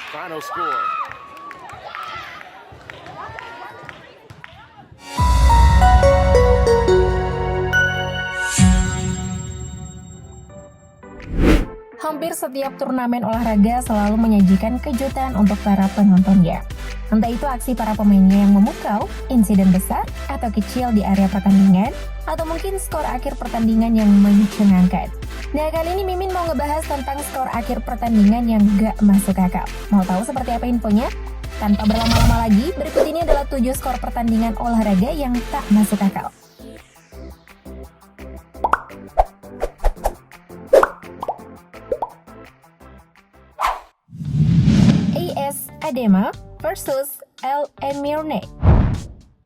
Final score. Hampir setiap turnamen olahraga selalu menyajikan kejutan untuk para penontonnya. Entah itu aksi para pemainnya yang memukau, insiden besar atau kecil di area pertandingan, atau mungkin skor akhir pertandingan yang mencengangkan. Nah, kali ini Mimin mau ngebahas tentang skor akhir pertandingan yang gak masuk akal. Mau tahu seperti apa infonya? Tanpa berlama-lama lagi, berikut ini adalah 7 skor pertandingan olahraga yang tak masuk akal. AS Adema versus El Emirne.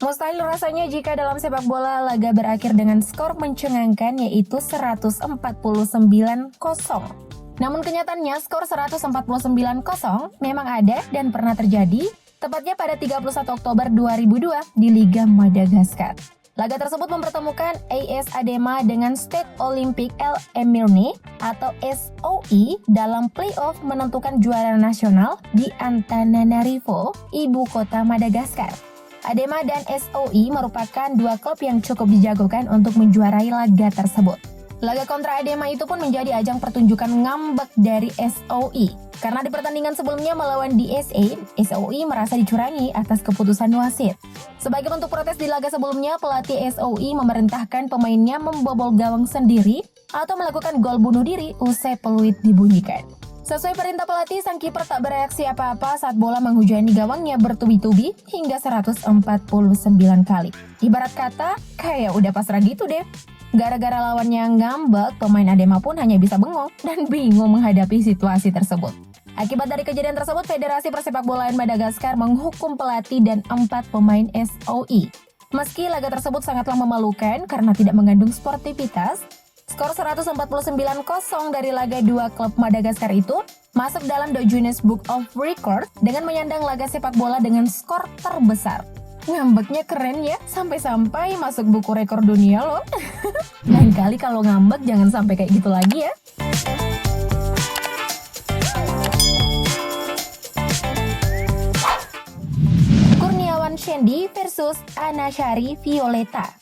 Mustahil rasanya jika dalam sepak bola laga berakhir dengan skor mencengangkan yaitu 149-0. Namun kenyataannya skor 149-0 memang ada dan pernah terjadi, tepatnya pada 31 Oktober 2002 di Liga Madagaskar. Laga tersebut mempertemukan AS Adema dengan Stade Olympique El Emirne atau SOE dalam play-off menentukan juara nasional di Antananarivo, ibu kota Madagaskar. Adema dan SOE merupakan dua klub yang cukup dijagokan untuk menjuarai laga tersebut. Laga kontra Adema itu pun menjadi ajang pertunjukan ngambek dari SOE. Karena di pertandingan sebelumnya melawan DSA, SOE merasa dicurangi atas keputusan wasit. Sebagai bentuk protes di laga sebelumnya, pelatih SOE memerintahkan pemainnya membobol gawang sendiri atau melakukan gol bunuh diri usai peluit dibunyikan. Sesuai perintah pelatih, sang kiper tak bereaksi apa-apa saat bola menghujani gawangnya bertubi-tubi hingga 149 kali. Ibarat kata, kayak udah pasrah gitu deh. Gara-gara lawannya ngambek, pemain Adema pun hanya bisa bengong dan bingung menghadapi situasi tersebut. Akibat dari kejadian tersebut, Federasi Persepakbolaan Madagaskar menghukum pelatih dan 4 pemain SOE. Meski laga tersebut sangatlah memalukan karena tidak mengandung sportivitas, skor 149-0 dari laga dua klub Madagaskar itu masuk dalam The Guinness Book of Records dengan menyandang laga sepak bola dengan skor terbesar. Ngambeknya keren ya, sampai-sampai masuk buku rekor dunia loh. Lain kali kalau ngambek jangan sampai kayak gitu lagi ya. Kurniawan Shandy versus Anashari Violeta.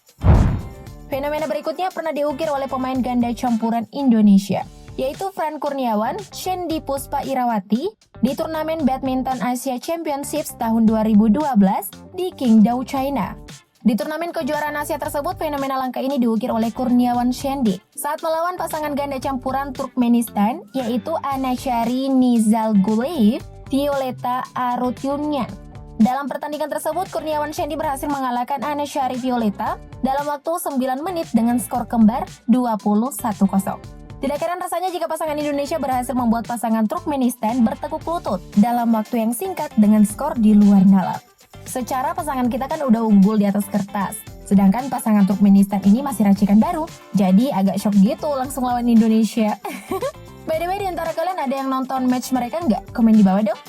Fenomena berikutnya pernah diukir oleh pemain ganda campuran Indonesia, yaitu Fran Kurniawan, Shandy Puspa Irawati di turnamen badminton Asia Championships tahun 2012 di Qingdao, China. Di turnamen kejuaraan Asia tersebut, fenomena langka ini diukir oleh Kurniawan Shandy saat melawan pasangan ganda campuran Turkmenistan, yaitu Anashari Nizalguleev, Violeta Arutyunyan. Dalam pertandingan tersebut, Kurniawan Shandy berhasil mengalahkan Anashari Violeta dalam waktu 9 menit dengan skor kembar 21-0. Tidak heran rasanya jika pasangan Indonesia berhasil membuat pasangan Turkmenistan bertekuk lutut dalam waktu yang singkat dengan skor di luar nalar. Secara pasangan kita kan udah unggul di atas kertas, sedangkan pasangan Turkmenistan ini masih racikan baru, jadi agak shock gitu langsung lawan Indonesia. By the way, di antara kalian ada yang nonton match mereka nggak? Komen di bawah dong.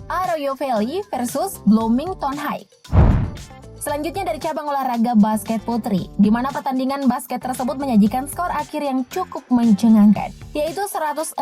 Arroyo Valley versus Bloomington High. Selanjutnya dari cabang olahraga basket putri, di mana pertandingan basket tersebut menyajikan skor akhir yang cukup mencengangkan, yaitu 161-2.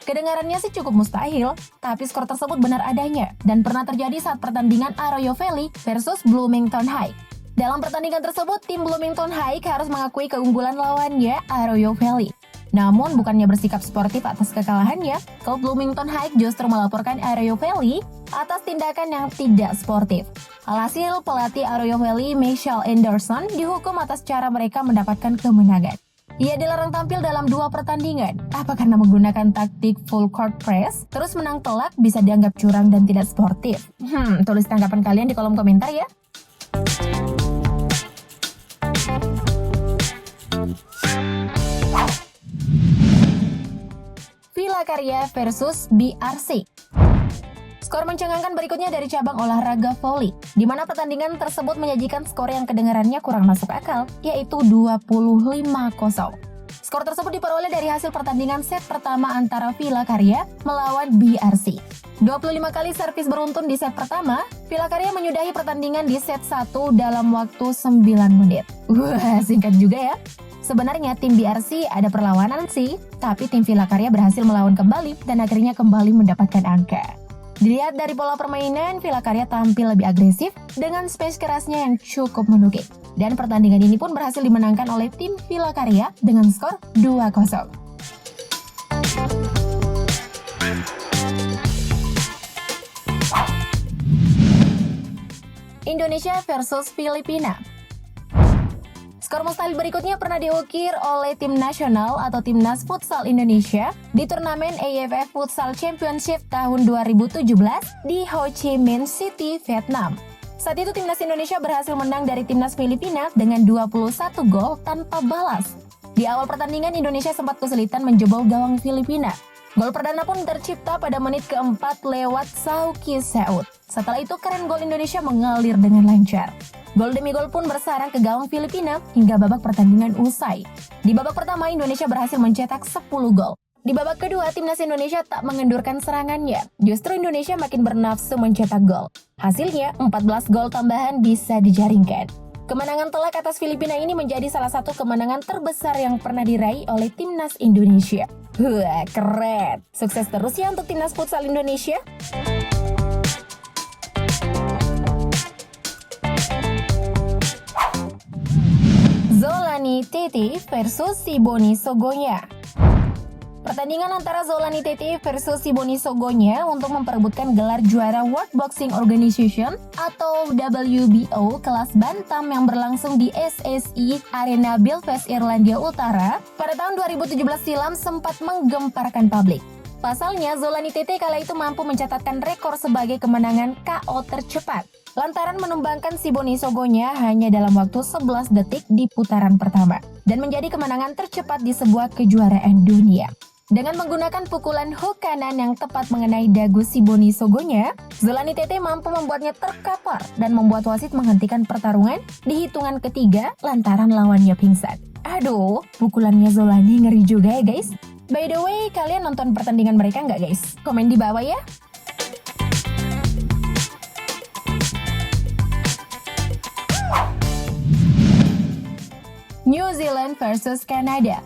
Kedengarannya sih cukup mustahil, tapi skor tersebut benar adanya dan pernah terjadi saat pertandingan Arroyo Valley versus Bloomington High. Dalam pertandingan tersebut, tim Bloomington High harus mengakui keunggulan lawannya Arroyo Valley. Namun bukannya bersikap sportif atas kekalahannya, klub Bloomington High justru melaporkan Arroyo Valley atas tindakan yang tidak sportif. Alhasil, pelatih Arroyo Valley, Michael Anderson, dihukum atas cara mereka mendapatkan kemenangan. Ia dilarang tampil dalam 2 pertandingan. Apa karena menggunakan taktik full court press, terus menang telak bisa dianggap curang dan tidak sportif? Tulis tanggapan kalian di kolom komentar ya. Villa Karya versus BRC. Skor mencengangkan berikutnya dari cabang olahraga voli, di mana pertandingan tersebut menyajikan skor yang kedengarannya kurang masuk akal, yaitu 25-0. Skor tersebut diperoleh dari hasil pertandingan set pertama antara Villa Caria melawan BRC. 25 kali servis beruntun di set pertama, Villa Caria menyudahi pertandingan di set 1 dalam waktu 9 menit. Wah, singkat juga ya. Sebenarnya tim BRC ada perlawanan sih, tapi tim Villa Caria berhasil melawan kembali dan akhirnya kembali mendapatkan angka. Dilihat dari pola permainan, Villa Caria tampil lebih agresif dengan space kerasnya yang cukup menukik. Dan pertandingan ini pun berhasil dimenangkan oleh tim Villa Caria dengan skor 2-0. Indonesia versus Filipina. Skor mustahil berikutnya pernah diukir oleh tim nasional atau Timnas Futsal Indonesia di turnamen AFF Futsal Championship tahun 2017 di Ho Chi Minh City, Vietnam. Saat itu Timnas Indonesia berhasil menang dari Timnas Filipina dengan 21 gol tanpa balas. Di awal pertandingan Indonesia sempat kesulitan menjebol gawang Filipina. Gol perdana pun tercipta pada menit keempat lewat Sauki Saud. Setelah itu keren gol Indonesia mengalir dengan lancar. Gol demi gol pun bersarang ke gawang Filipina hingga babak pertandingan usai. Di babak pertama Indonesia berhasil mencetak 10 gol. Di babak kedua Timnas Indonesia tak mengendurkan serangannya. Justru Indonesia makin bernafsu mencetak gol. Hasilnya 14 gol tambahan bisa dijaringkan. Kemenangan telak atas Filipina ini menjadi salah satu kemenangan terbesar yang pernah diraih oleh Timnas Indonesia. Wah, keren. Sukses terus ya untuk Timnas Futsal Indonesia. Zolani Tete versus Siboni Sogonya. Pertandingan antara Zolani Tete versus Siboni Sogonya untuk memperebutkan gelar juara World Boxing Organization atau WBO kelas bantam yang berlangsung di SSI Arena Belfast, Irlandia Utara pada tahun 2017 silam sempat menggemparkan publik. Pasalnya, Zolani Tete kala itu mampu mencatatkan rekor sebagai kemenangan KO tercepat lantaran menumbangkan Siboni Sogonya hanya dalam waktu 11 detik di putaran pertama dan menjadi kemenangan tercepat di sebuah kejuaraan dunia. Dengan menggunakan pukulan hook kanan yang tepat mengenai dagu Siboni Sogonya, Zolani Tete mampu membuatnya terkapar dan membuat wasit menghentikan pertarungan di hitungan ketiga lantaran lawannya pingsan. Aduh, pukulannya Zolani ngeri juga ya guys. By the way, kalian nonton pertandingan mereka nggak guys? Komen di bawah ya. New Zealand versus Kanada.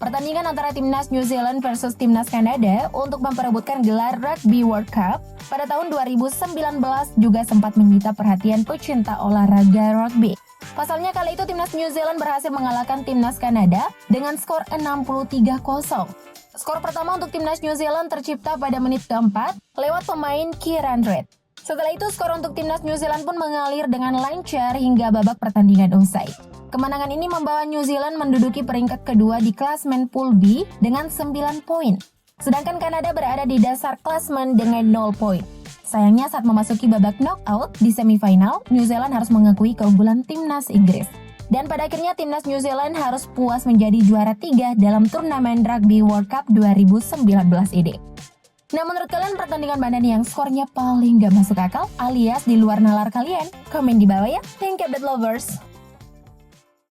Pertandingan antara Timnas New Zealand versus Timnas Kanada untuk memperebutkan gelar Rugby World Cup pada tahun 2019 juga sempat menyita perhatian pecinta olahraga rugby. Pasalnya kali itu Timnas New Zealand berhasil mengalahkan Timnas Kanada dengan skor 63-0. Skor pertama untuk Timnas New Zealand tercipta pada menit keempat lewat pemain Kieran Reid. Setelah itu skor untuk Timnas New Zealand pun mengalir dengan lancar hingga babak pertandingan usai. Kemenangan ini membawa New Zealand menduduki peringkat kedua di klasmen Pool B dengan 9 poin. Sedangkan Kanada berada di dasar klasmen dengan 0 poin. Sayangnya saat memasuki babak knockout di semifinal, New Zealand harus mengakui keunggulan Timnas Inggris. Dan pada akhirnya Timnas New Zealand harus puas menjadi juara 3 dalam turnamen Rugby World Cup 2019 ini. Nah, menurut kalian pertandingan mana nih yang skornya paling gak masuk akal alias di luar nalar kalian? Komen di bawah ya. Thank you, Bet Lovers.